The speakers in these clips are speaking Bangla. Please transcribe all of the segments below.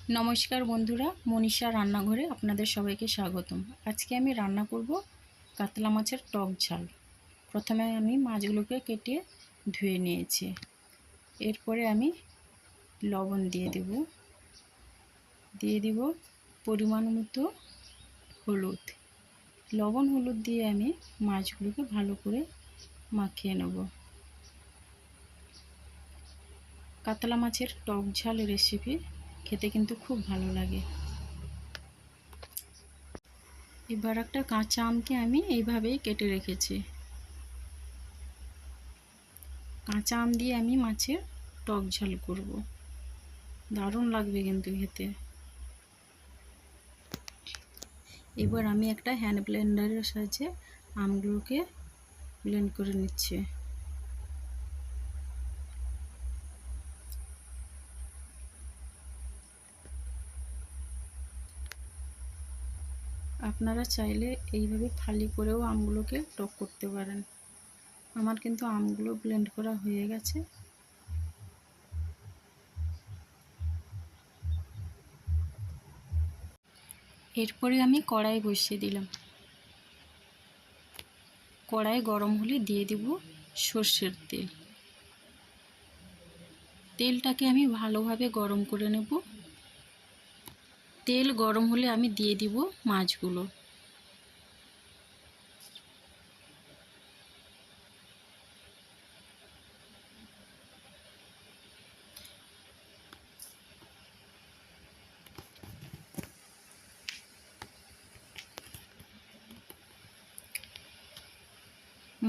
নমস্কার বন্ধুরা, মনীষা রান্নাঘরে আপনাদের সবাইকে স্বাগতম। আজকে আমি রান্না করব কাতলা মাছের টক ঝাল। প্রথমে আমি মাছগুলোকে কেটে ধুয়ে নিয়েছি। এরপরে আমি লবণ দিয়ে দিব পরিমাণ মতো হলুদ। লবণ হলুদ দিয়ে আমি মাছগুলোকে ভালো করে মাখিয়ে নেব। কাতলা মাছের টক ঝাল রেসিপি খেতে কিন্তু খুব ভালো লাগে। এবার একটা কাঁচা আমকে আমি এইভাবেই কেটে রেখেছি। কাঁচা আম দিয়ে আমি মাছের টক ঝাল করব, দারুণ লাগবে কিন্তু খেতে। এবার আমি একটা হ্যান্ড ব্লেন্ডারের সাহায্যে আমগুলোকে ব্লেন্ড করে নিচ্ছি। আপনারা চাইলে এইভাবে ফালি করেও আমগুলোকে টক করতে পারেন। আমার কিন্তু আমগুলো ব্লেন্ড করা হয়ে গেছে। এরপরে আমি কড়াই বসিয়ে দিলাম। কড়াই গরম হলে দিয়ে দিব সর্ষের তেল। তেলটাকে আমি ভালোভাবে গরম করে নেব। তেল গরম হলে আমি দিয়ে দিব মাছগুলো।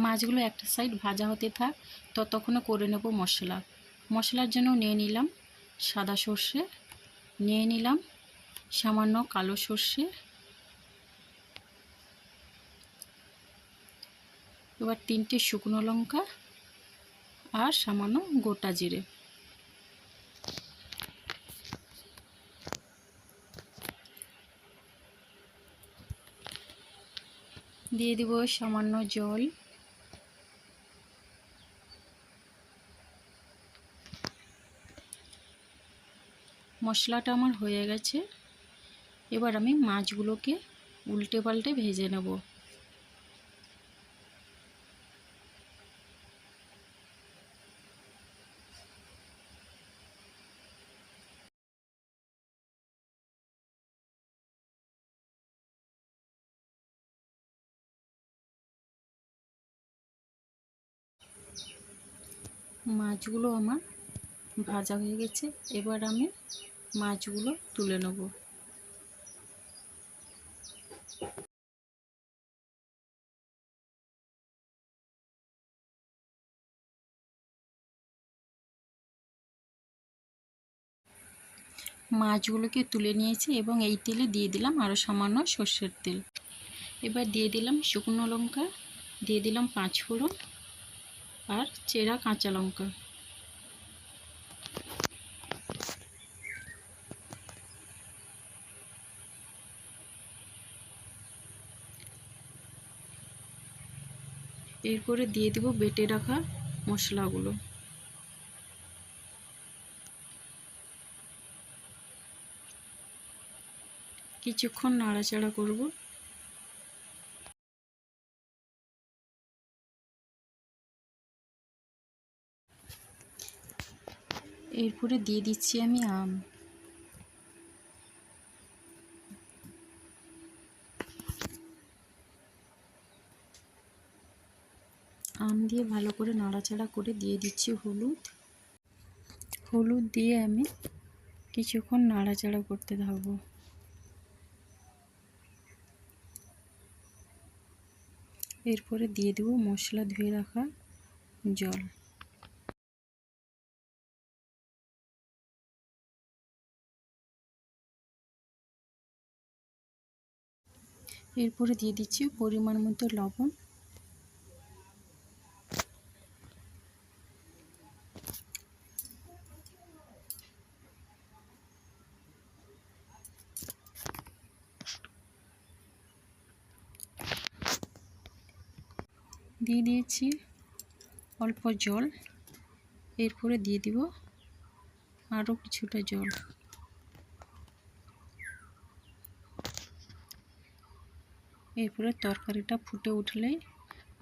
মাছগুলো একটা সাইড ভাজা হতে থাক, ততক্ষণে করে নেব মশলা। মশলার জন্য নিয়ে নিলাম সাদা সর্ষে, নিয়ে নিলাম সামান্য কালো সর্ষে, এবার 3টে শুকনো লঙ্কা আর সামান্য গোটা জিরে। দিয়ে দিব সামান্য জল। মশলাটা আমার হয়ে গেছে। এবার আমি মাছগুলোকে উল্টে পাল্টে ভেজে নেব। মাছগুলো আমার ভাজা হয়ে গেছে। এবার আমি মাছগুলো তুলে নেব। মাছগুলোকে তুলে নিয়েছি এবং এই তেলে দিয়ে দিলাম আরও সামান্য সর্ষের তেল। এবার দিয়ে দিলাম শুকনো লঙ্কা, দিয়ে দিলাম 5 ফোড়ন আর চেরা কাঁচা লঙ্কা। এরপরে দিয়ে দেব বেটে রাখা মশলাগুলো। কিছুক্ষণ নাড়াচাড়া করব। এরপরে দিয়ে দিচ্ছি আমি আম। আম দিয়ে ভালো করে নাড়াচাড়া করে দিয়ে দিচ্ছি হলুদ। হলুদ দিয়ে আমি কিছুক্ষণ নাড়াচাড়া করতে থাকবো। এরপরে দিয়ে দেব মশলা ধুয়ে রাখা জল। এরপরে দিয়ে দিচ্ছি পরিমাণ মতো লবণ। দিয়ে দিয়েছি অল্প জল। এরপরে দিয়ে দিব আরও কিছুটা জল। এরপরে তরকারিটা ফুটে উঠলেই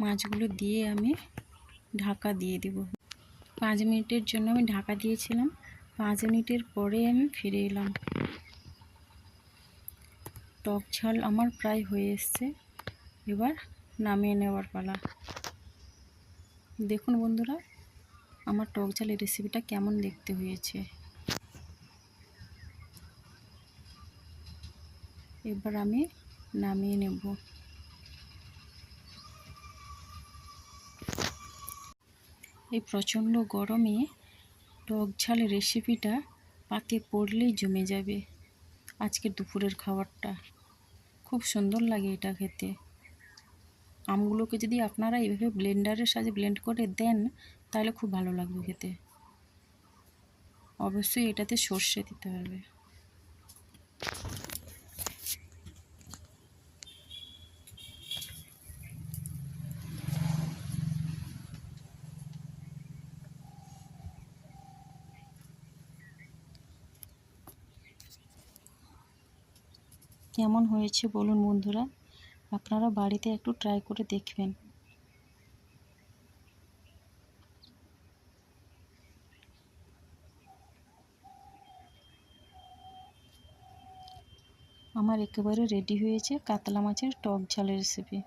মাছগুলো দিয়ে আমি ঢাকা দিয়ে দেব। 5 মিনিটের জন্য আমি ঢাকা দিয়েছিলাম। 5 মিনিটের পরে আমি ফিরে এলাম। টক ঝাল আমার প্রায় হয়ে এসছে, এবার নামিয়ে নেওয়ার পালা। দেখুন বন্ধুরা, আমার টক ঝালের রেসিপিটা কেমন দেখতে হয়েছে। এবার আমি নামিয়ে নেব। এই প্রচণ্ড গরমে টক ঝাল রেসিপিটা পাতে পড়লেই জমে যাবে। আজকের দুপুরের খাবারটা খুব সুন্দর লাগে এটা খেতে। আমগুলোকে যদি আপনারা এইভাবে ব্লেন্ডারের সাহায্যে ব্লেন্ড করে দেন তাহলে খুব ভালো লাগবে খেতে। অবশ্যই এটাতে সর্ষে দিতে হবে। কেমন হয়েছে বলুন বন্ধুরা, আপনারা বাড়িতে একটু ট্রাই করে দেখবেন। আমার একেবারে রেডি হয়েছে কাতলা মাছের টক ঝালের রেসিপি।